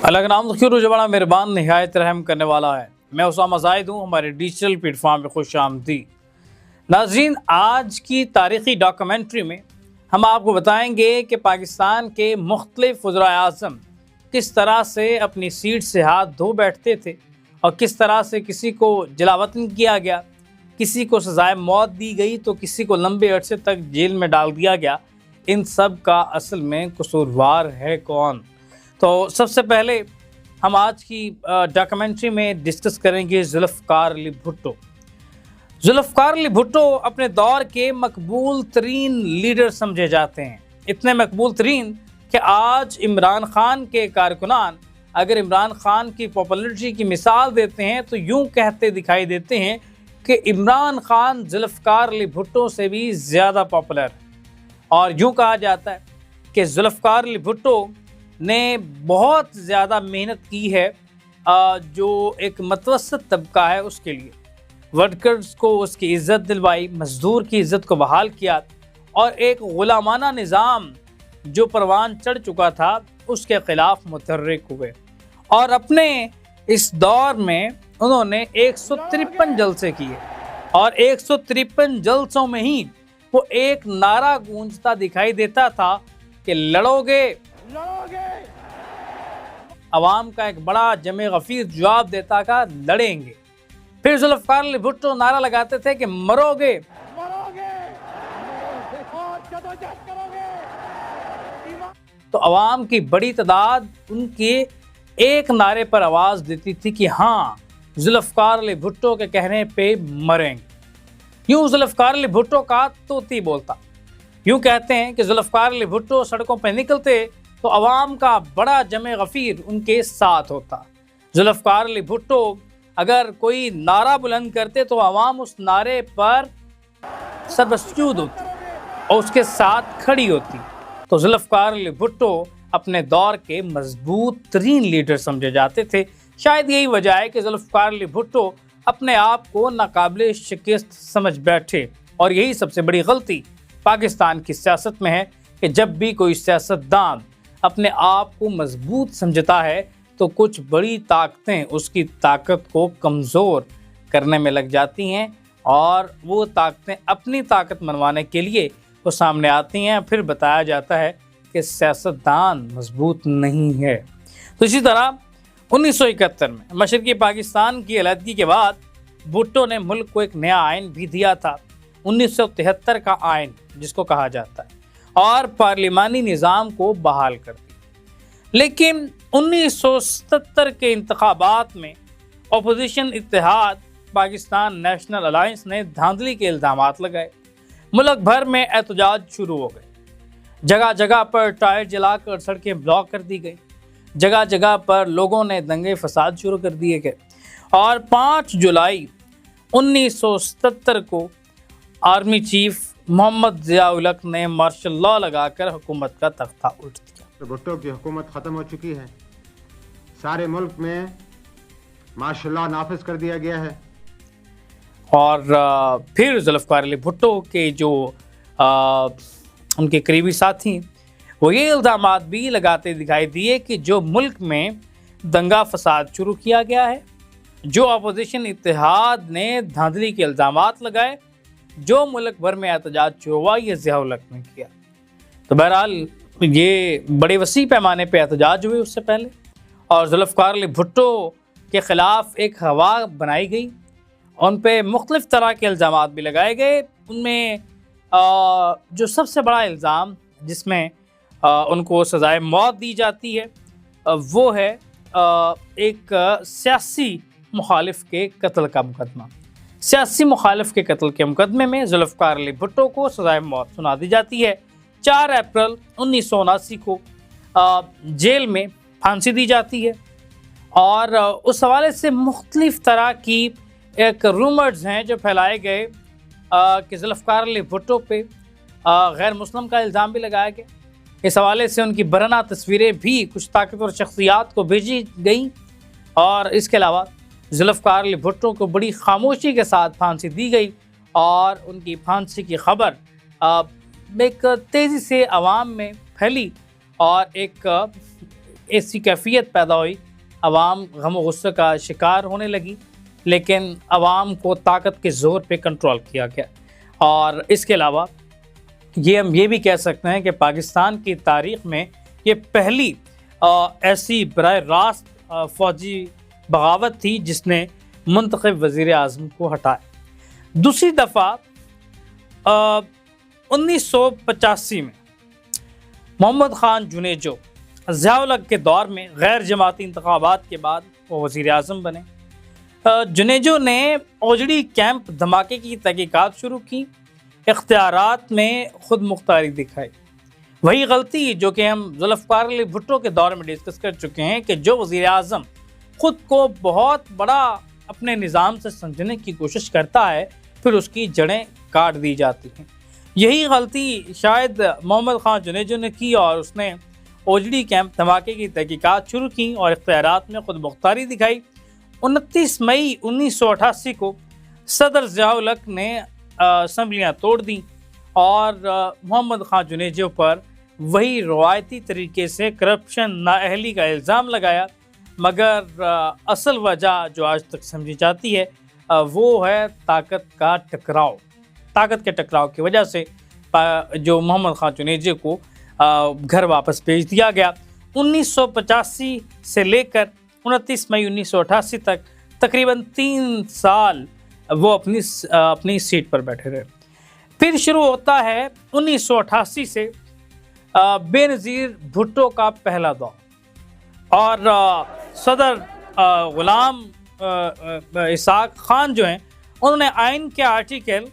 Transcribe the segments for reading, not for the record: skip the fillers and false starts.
अल्लाह का नाम ज़रूर जो बड़ा मेहरबान नहायत रहम करने वाला है। मैं उसामा ज़ाहिद हूँ। हमारे डिजिटल प्लेटफॉर्म पर खुश आमदीद। नाज़रीन, आज की तारीख़ी डॉक्यूमेंट्री में हम आपको बताएंगे कि पाकिस्तान के मुख्तलिफ वज़राए आज़म किस तरह से अपनी सीट से हाथ धो बैठते थे और किस तरह से किसी को जलावतन किया गया, किसी को सज़ाए मौत दी गई तो किसी को लंबे अरसे तक जेल में डाल दिया गया। इन सब का असल में कसूरवार है कौन? तो सबसे पहले हम आज की डॉक्यूमेंट्री में डिस्कस करेंगे जुल्फ़िकार अली भुट्टो। जुल्फ़िकार अली भुट्टो अपने दौर के मकबूल तरीन लीडर समझे जाते हैं। इतने मकबूल तरीन कि आज इमरान खान के कारकुनान अगर इमरान खान की पॉपुलरिटी की मिसाल देते हैं तो यूँ कहते दिखाई देते हैं कि इमरान खान जुल्फ़िकार अली भुट्टो से भी ज़्यादा पॉपुलर है। और यूँ कहा जाता है कि जुल्फ़िकार अली भुट्टो ने बहुत ज़्यादा मेहनत की है जो एक मतवसत तबका है उसके लिए। वर्कर्स को उसकी इज़्ज़त दिलवाई, मज़दूर की इज़्ज़त को बहाल किया और एक ग़ुलामाना निज़ाम जो परवान चढ़ चुका था उसके ख़िलाफ़ मुतहर्रिक हुए। और अपने इस दौर में उन्होंने 153 जलसे किए और 153 जलसों में ही वो एक नारा गूंजता दिखाई देता था कि लड़ोगे। अवाम का एक बड़ा जमे गफीर जवाब देता था लड़ेंगे। फिर जुल्फ़िकार अली भुट्टो नारा लगाते थे कि मरोगे तो अवाम की बड़ी तादाद उनके एक नारे पर आवाज़ देती थी कि हाँ, जुल्फ़िकार अली भुट्टो के कहने पे मरेंगे। यूँ जुल्फ़िकार अली भुट्टो का तोती बोलता। यूँ कहते हैं कि जुल्फ़िकार अली भुट्टो सड़कों पर निकलते तो अवाम का बड़ा जमे गफीर उनके साथ होता। जुल्फ़िकार अली भुट्टो अगर कोई नारा बुलंद करते तो अवाम उस नारे पर सरबसजूद होती और उसके साथ खड़ी होती। तो जुल्फ़िकार अली भुट्टो अपने दौर के मजबूत तरीन लीडर समझे जाते थे। शायद यही वजह है कि जुल्फ़िकार अली भुट्टो अपने आप को नाकाबिले शिकस्त समझ बैठे। और यही सबसे बड़ी गलती पाकिस्तान की सियासत में है कि जब भी कोई सियासतदान अपने आप को मजबूत समझता है तो कुछ बड़ी ताकतें उसकी ताकत को कमज़ोर करने में लग जाती हैं और वो ताकतें अपनी ताकत मनवाने के लिए वो सामने आती हैं। फिर बताया जाता है कि सियासतदान मजबूत नहीं है। तो इसी तरह 1971 में मशरक़ी पाकिस्तान की अलहदगी के बाद भुट्टो ने मुल्क को एक नया आइन भी दिया था, 1973 का आइन जिसको कहा जाता है, और पार्लिमानी निज़ाम को बहाल कर दिया। लेकिन 1977 के इंतखाबात में अपोजिशन इत्तेहाद पाकिस्तान नेशनल अलायंस ने धांधली के इल्ज़ामात लगाए। मुल्क भर में एहतजाज शुरू हो गए। जगह जगह पर टायर जलाकर सड़कें ब्लॉक कर दी गई। जगह जगह पर लोगों ने दंगे फसाद शुरू कर दिए गए। और 5 जुलाई 1977 को आर्मी चीफ मोहम्मद ज़िया-उल हक ने मार्शल लॉ लगाकर हुकूमत का तख्ता उल्ट दिया। तो भुट्टो की हुकूमत ख़त्म हो चुकी है। सारे मुल्क में मार्शल लॉ नाफिज कर दिया गया है। और फिर जुल्फ़िकार अली भुट्टो के जो उनके करीबी साथी वो ये इल्ज़ामात भी लगाते दिखाई दिए कि जो मुल्क में दंगा फसाद शुरू किया गया है, जो अपोजिशन इत्तेहाद ने धांधली के इल्ज़ामात लगाए, जो मुल्क भर में एहतजाज शुरू हुआ, ये ज़िया-उल हक ने किया। तो बहरहाल ये बड़े वसी पैमाने पे एहतजाज हुए उससे पहले और जुल्फ़िकार अली भुट्टो के ख़िलाफ़ एक हवा बनाई गई। उन पे मुख्तलिफ़ तरह के इल्ज़ामात भी लगाए गए। उनमें जो सबसे बड़ा इल्ज़ाम जिसमें उनको सज़ाए मौत दी जाती है वो है एक सियासी मुखालिफ के कत्ल का मुकदमा। सियासी मुखालिफ के कत्ल के मुकदमे में जुल्फ़िकार अली भुट्टो को सज़ाए मौत सुना दी जाती है। 4 अप्रैल 1979 को जेल में फांसी दी जाती है। और उस हवाले से मुख्तलिफ़ तरह की एक रूमर्स हैं जो फैलाए गए कि जुल्फ़िकार अली भुट्टो पे गैर मुस्लिम का इल्ज़ाम भी लगाया गया। इस हवाले से उनकी बरना तस्वीरें भी कुछ ताकतवर शख्सियात को भेजी गई। और इसके अलावा जुल्फ़िकार अली भुट्टो को बड़ी खामोशी के साथ फांसी दी गई और उनकी फांसी की खबर एक तेज़ी से आवाम में फैली और एक ऐसी कैफियत पैदा हुई, अवाम गम गुस्से का शिकार होने लगी, लेकिन अवाम को ताकत के ज़ोर पे कंट्रोल किया गया। और इसके अलावा हम ये भी कह सकते हैं कि पाकिस्तान की तारीख़ में ये पहली ऐसी बराह रास्त फ़ौजी बगावत थी जिसने मुंतखब वज़ीर आज़म को हटाया। दूसरी दफ़ा 1985 में मोहम्मद ख़ान जुनेजो ज़िया-उल-हक़ के दौर में गैर जमाती इंतखाबात के बाद वो वज़ीर आज़म बने। जुनेजो ने ओजड़ी कैंप धमाके की तहकीकात शुरू की, इख्तियारात में खुद मुख्तारी दिखाई। वही गलती जो कि हम जुल्फ़िकार अली भुट्टो के दौर में डिस्कस कर चुके हैं कि जो वज़ीर आज़म ख़ुद को बहुत बड़ा अपने निज़ाम से समझने की कोशिश करता है, फिर उसकी जड़ें काट दी जाती हैं। यही गलती शायद मोहम्मद ख़ान जुनेजो ने की और उसने ओजड़ी कैंप धमाके की तहकीकात शुरू की और इख्तियारात में खुद मुख्तारी दिखाई। 29 मई 1988 को सदर ज़िया-उल-हक़ ने असम्बलियाँ तोड़ दी और मोहम्मद ख़ान जुनेजो पर वही रवायती तरीके से करप्शन नाअहली का इल्ज़ाम लगाया, मगर असल वजह जो आज तक समझी जाती है वो है ताकत का टकराव। ताकत के टकराव की वजह से जो मोहम्मद ख़ान जुनेजो को घर वापस भेज दिया गया। 1985 से लेकर 29 मई 1988 तक तकरीबन 3 साल वो अपनी सीट पर बैठे रहे। फिर शुरू होता है 1988 से बेनज़ीर भुट्टो का पहला दौर और सदर ग़ुलाम इसाक खान जो हैं उन्होंने आइन के आर्टिकल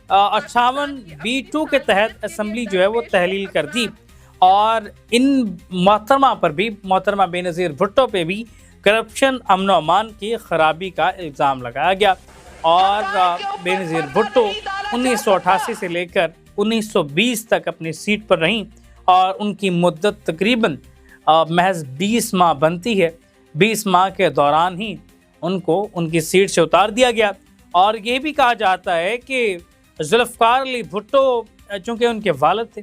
58B2 के तहत असम्बली जो है वो तहलील कर दी और इन मोहतरमा बेनज़ीर भुट्टो पे भी करप्शन, अमन व अमान की खराबी का इल्ज़ाम लगाया गया और बेनज़ीर भुट्टो 1988 से लेकर 1920 तक अपनी सीट पर रहीं और उनकी मुद्दत तकरीबन महज 20 माह बनती है। 20 माह के दौरान ही उनको उनकी सीट से उतार दिया गया और ये भी कहा जाता है कि जुल्फ़िकार अली भुट्टो चूँकि उनके वालिद थे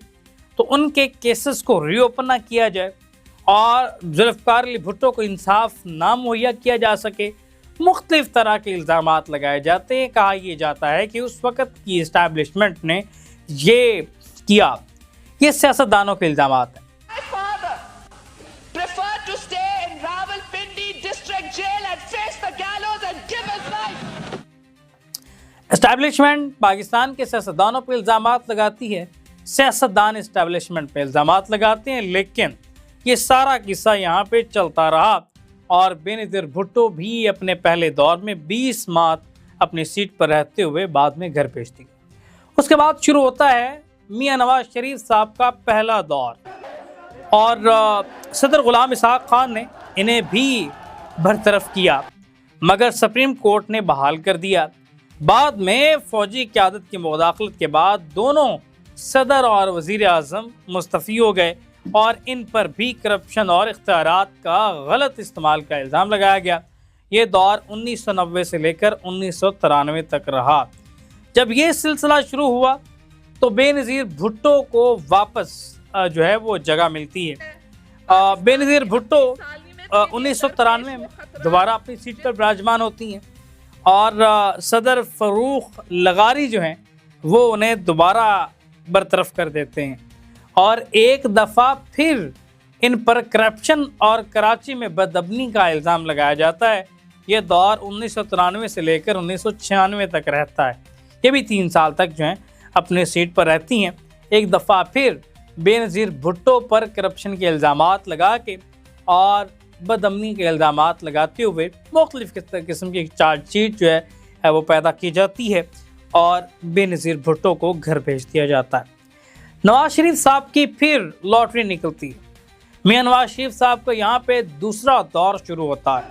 तो उनके केसेस को रीओपन ना किया जाए और जुल्फ़िकार अली भुट्टो को इंसाफ ना मुहैया किया जा सके। मुख्तलिफ तरह के इल्ज़ामात लगाए जाते हैं। कहा यह जाता है कि उस वक़्त की इस्टेब्लिशमेंट ने ये किया। ये सियासतदानों के इल्ज़ामात हैं। इस्टेब्लिशमेंट पाकिस्तान के सियासतदानों पर इल्ज़ामात लगाती है, सियासतदान इस्टेब्लिशमेंट पर इल्ज़ामात लगाते हैं, लेकिन ये सारा किस्सा यहाँ पे चलता रहा और बेनज़ीर भुट्टो भी अपने पहले दौर में 20 माह अपनी सीट पर रहते हुए बाद में घर भेज दी। उसके बाद शुरू होता है मियां नवाज शरीफ साहब का पहला दौर और सदर ग़ुलाम इसाक खान ने इन्हें भी बरतरफ किया, मगर सुप्रीम कोर्ट ने बहाल कर दिया। बाद में फ़ौजी क़यादत की मुदाखलत के बाद दोनों सदर और वज़ीर आज़म मुस्तफ़ी हो गए और इन पर भी करप्शन और इख्तियारात का गलत इस्तेमाल का इल्ज़ाम लगाया गया। ये दौर 1990 से लेकर 1993 तक रहा। जब ये सिलसिला शुरू हुआ तो बेनज़ीर भुट्टो को वापस जो है वो जगह मिलती है। बेनज़ीर भुट्टो 1993 में दोबारा अपनी सीट पर विराजमान होती हैं और सदर फ़रूख लगारी जो हैं वो उन्हें दोबारा बरतरफ कर देते हैं और एक दफ़ा फिर इन पर करप्शन और कराची में बदअमनी का इल्ज़ाम लगाया जाता है। ये दौर 1993 से लेकर 1996 तक रहता है। ये भी 3 साल तक जो हैं अपने सीट पर रहती हैं। एक दफ़ा फिर बेनज़ीर भुट्टो पर करप्शन के इल्ज़ामात लगा के और बदअमनी के इल्ज़ामात लगाते हुए मुख्तलिफ़ किस्म की चार्जशीट जो है वो पैदा की जाती है और बेनज़ीर भुट्टो को घर भेज दिया जाता है। नवाज शरीफ साहब की फिर लॉटरी निकलती है। मियां नवाज शरीफ साहब का यहाँ पे दूसरा दौर शुरू होता है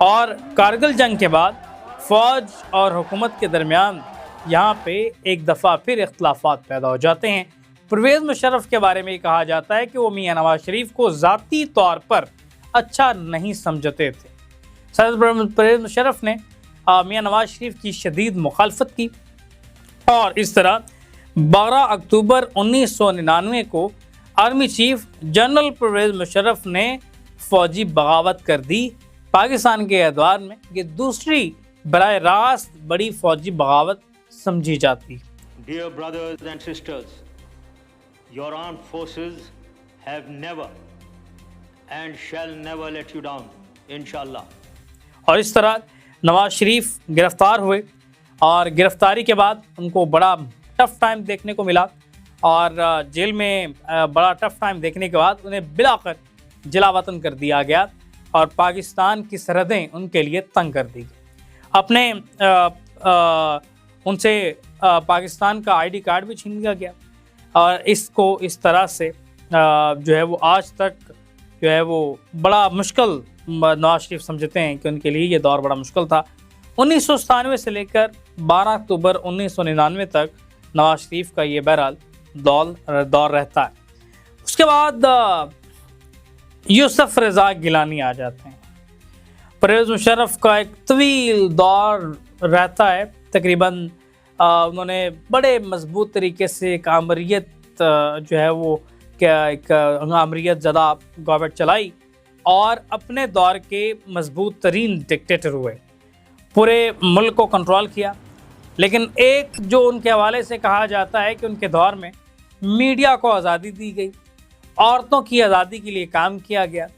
और कारगिल जंग के बाद फ़ौज और हुकूमत के दरमियान यहाँ पे एक दफ़ा फिर इख्तिलाफ़ात पैदा हो जाते हैं। परवेज़ मुशर्रफ के बारे में कहा जाता है कि वो मियां नवाज शरीफ को ज़ाती तौर पर अच्छा नहीं समझते थे। सदर परवेज़ मुशर्रफ ने मियां नवाज शरीफ की शदीद मुखालफत की और इस तरह 12 अक्टूबर 1999 को army chief general Pervez Musharraf ने फौजी बगावत कर दी पाकिस्तान के एतबार में ये दूसरी बराह रास्त बड़ी फौजी बगावत समझी जाती। Dear brothers and sisters, your armed forces have never and shall never let you down, inshallah. और इस तरह नवाज शरीफ गिरफ्तार हुए और गिरफ्तारी के बाद उनको बड़ा टफ टाइम देखने को मिला और जेल में बड़ा टफ टाइम देखने के बाद उन्हें बिलाकर जिला वतन कर दिया गया और पाकिस्तान की सरहदें उनके लिए तंग कर दी गई। अपने उनसे पाकिस्तान का आईडी कार्ड भी छीन लिया गया और इसको इस तरह से जो है वो आज तक जो है वो बड़ा मुश्किल नवाज शरीफ समझते हैं कि उनके लिए ये दौर बड़ा मुश्किल था। 1997 से लेकर 12 अक्टूबर 1999 तक नवाज शरीफ का ये बहरहाल दौर रहता है। उसके बाद यूसुफ रज़ा गिलानी आ जाते हैं। परवेज़ मुशर्रफ का एक तवील दौर रहता है, तकरीबन उन्होंने बड़े मजबूत तरीके से एक आमरीत जो है वो क्या एक आमरीत ज़दा गवर्नमेंट चलाई और अपने दौर के मजबूत तरीन डिक्टेटर हुए, पूरे मुल्क को कंट्रोल किया। लेकिन एक जो उनके हवाले से कहा जाता है कि उनके दौर में मीडिया को आज़ादी दी गई, औरतों की आज़ादी के लिए काम किया गया।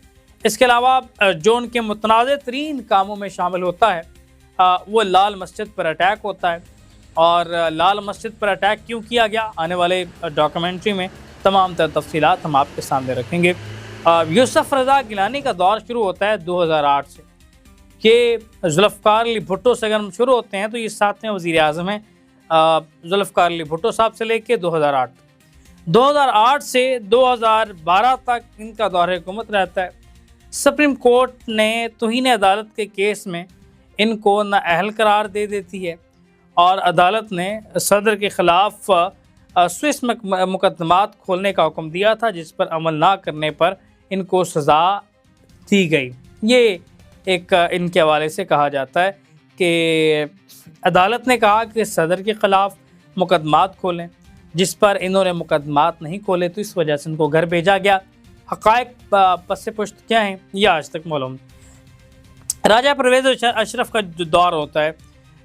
इसके अलावा जो उनके मुतनाज़ तरीन कामों में शामिल होता है वो लाल मस्जिद पर अटैक होता है। और लाल मस्जिद पर अटैक क्यों किया गया, आने वाले डॉक्यूमेंट्री में तमाम तर तफसीलात हम आपके सामने रखेंगे। यूसुफ रज़ा गिलानी का दौर शुरू होता है 2008 से, कि जुल्फ़िकार अली भुट्टो से अगर हम शुरू होते हैं तो ये 7वें वज़ीर आज़म हैं जुल्फ़िकार अली भुट्टो साहब से लेके 2008 से 2012 तक इनका दौर हुकूमत रहता है। सुप्रीम कोर्ट ने तौहीन अदालत के केस में इनको नाअहल करार दे देती है और अदालत ने सदर के ख़िलाफ़ स्विस मुकदमात खोलने का हुक्म दिया था, जिस पर अमल ना करने पर इनको सज़ा दी गई। ये एक इनके हवाले से कहा जाता है कि अदालत ने कहा कि सदर के ख़िलाफ़ मुकदमात खोलें, जिस पर इन्होंने मुकदमात नहीं खोले तो इस वजह से इनको घर भेजा गया। हक़ाइक़ पस पुश्त क्या हैं ये आज तक मालूम। राजा परवेज़ अशरफ का जो दौर होता है,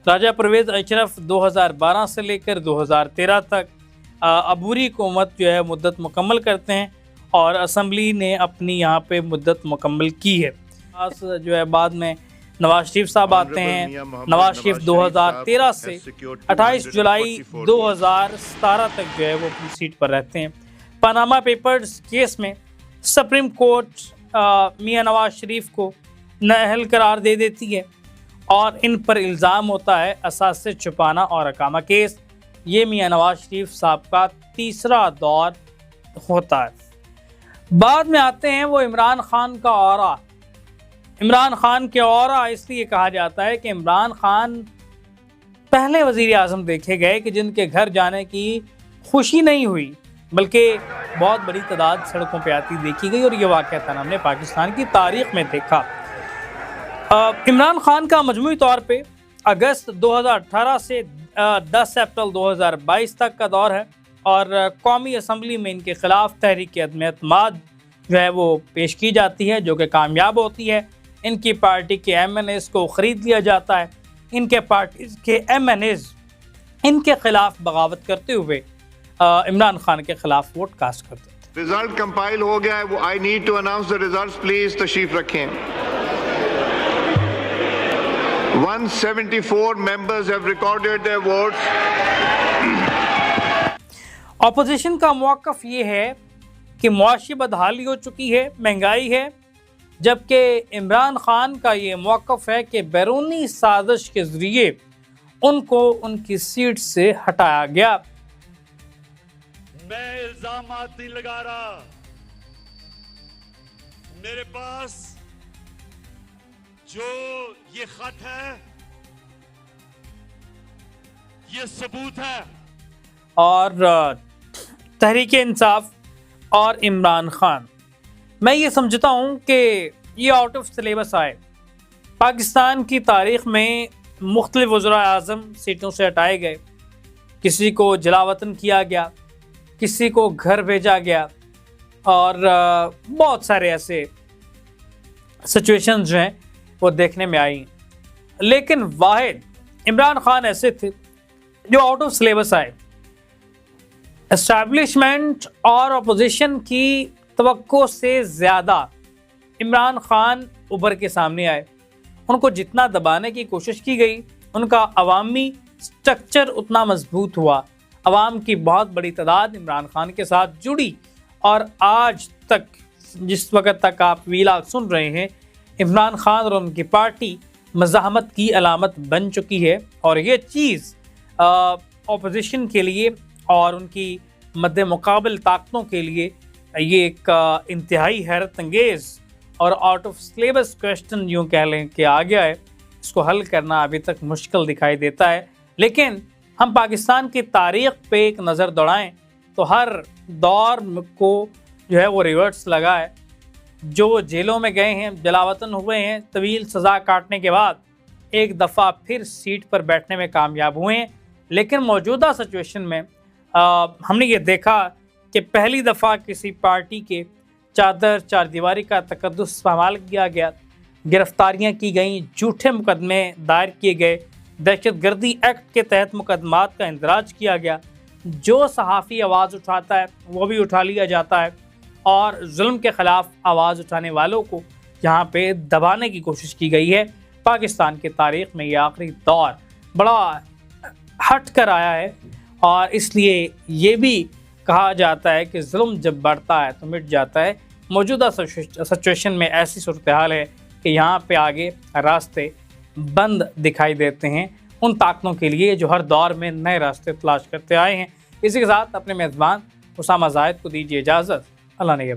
राजा परवेज़ अशरफ 2012 से लेकर 2013 तक अबूरी हुकूमत जो है मुद्दत मुकम्मल करते हैं और असम्बली ने अपनी यहाँ पे मुद्दत मुकम्मल की है। जो है बाद में नवाज शरीफ साहब आते हैं। नवाज शरीफ 2013 से 28 जुलाई 2017 तक जो है वो अपनी सीट पर रहते हैं। पनामा पेपर्स केस में सुप्रीम कोर्ट मियां नवाज शरीफ को नाअहल करार दे देती है और इन पर इल्ज़ाम होता है असासे छुपाना और अकामा केस। ये मियां नवाज शरीफ साहब का तीसरा दौर होता है। बाद में आते हैं वो इमरान खान का औरा। इमरान खान के औरा इसलिए कहा जाता है कि इमरान खान पहले वज़ीर आज़म देखे गए कि जिनके घर जाने की खुशी नहीं हुई, बल्कि बहुत बड़ी तादाद सड़कों पे आती देखी गई और ये वाक़या हमने पाकिस्तान की तारीख़ में देखा। इमरान खान का मजमूई तौर पे अगस्त 2018 से 10 अप्रैल 2022 तक का दौर है और कौमी असम्बली में इनके ख़िलाफ़ तहरीक अदम एतमाद जो है वो पेश की जाती है, जो कि कामयाब होती है। इनकी पार्टी के MNAs को ख़रीद लिया जाता है। इनके पार्टी के MNAs इनके ख़िलाफ़ बगावत करते हुए इमरान खान के ख़िलाफ़ वोट कास्ट करते हैं। रिजल्ट कंपाइल हो गया है, वो I need to announce the results, please तशरीफ रखें। 174 members have recorded their votes. Opposition का मौक़िफ़ ये है कि मुआशी बदहाली हो चुकी है, महंगाई है, जबकि इमरान खान का ये मौक़िफ़ है कि बैरूनी साजिश के ज़रिए उनको उनकी सीट से हटाया गया। मैं इल्ज़ामात नहीं लगा रहा, मेरे पास जो ये खत है ये सबूत है। और तहरीक इंसाफ और इमरान खान, मैं ये समझता हूँ कि ये आउट ऑफ सिलेबस आए। पाकिस्तान की तारीख़ में मुख्तलिफ वज़ीर आज़म सीटों से हटाए गए, किसी को जलावतन किया गया, किसी को घर भेजा गया और बहुत सारे ऐसे सिचुएशन जो हैं वो देखने में आई। लेकिन वाहिद इमरान खान ऐसे थे जो आउट ऑफ सिलेबस आए। एस्टैब्लिशमेंट और अपोजिशन की तवक्को से ज़्यादा इमरान खान उभर के सामने आए। उनको जितना दबाने की कोशिश की गई, उनका अवामी स्ट्रक्चर उतना मजबूत हुआ। अवाम की बहुत बड़ी तादाद इमरान खान के साथ जुड़ी और आज तक जिस वक्त तक आप वीला सुन रहे हैं, इमरान खान और उनकी पार्टी मज़ाहमत की अलामत बन चुकी है। और ये चीज़ अपोजिशन के लिए और उनकी मद्दे मुकाबिल ताकतों के लिए ये एक इंतहाई हैरत अंगेज़ और आउट ऑफ सिलेबस क्वेश्चन यूँ कह लें कि आ गया है। इसको हल करना अभी तक मुश्किल दिखाई देता है। लेकिन हम पाकिस्तान की तारीख़ पे एक नज़र दौड़ाएं तो हर दौर को जो है वो रिवर्ट्स लगा है। जो जेलों में गए हैं, जलावतन हुए हैं, तवील सज़ा काटने के बाद एक दफ़ा फिर सीट पर बैठने में कामयाब हुए हैं। लेकिन मौजूदा सिचुएशन में हमने ये देखा कि पहली दफ़ा किसी पार्टी के चादर चार दीवारी का तकद्दुस इस्तेमाल किया गया, गिरफ्तारियां की गईं, झूठे मुकदमे दायर किए गए, दहशतगर्दी एक्ट के तहत मुकदमात का इंदराज किया गया। जो सहाफ़ी आवाज़ उठाता है वो भी उठा लिया जाता है और जुल्म के ख़िलाफ़ आवाज़ उठाने वालों को यहाँ पे दबाने की कोशिश की गई है। पाकिस्तान की तारीख़ में ये आखिरी दौर बड़ा हट कर आया है और इसलिए ये भी कहा जाता है कि जुल्म जब बढ़ता है तो मिट जाता है। मौजूदा सिचुएशन में ऐसी सूरत हाल है कि यहाँ पे आगे रास्ते बंद दिखाई देते हैं उन ताकतों के लिए जो हर दौर में नए रास्ते तलाश करते आए हैं। इसी के साथ अपने मेज़बान उसामा जाहिद को दीजिए इजाज़त। अल्लाह ने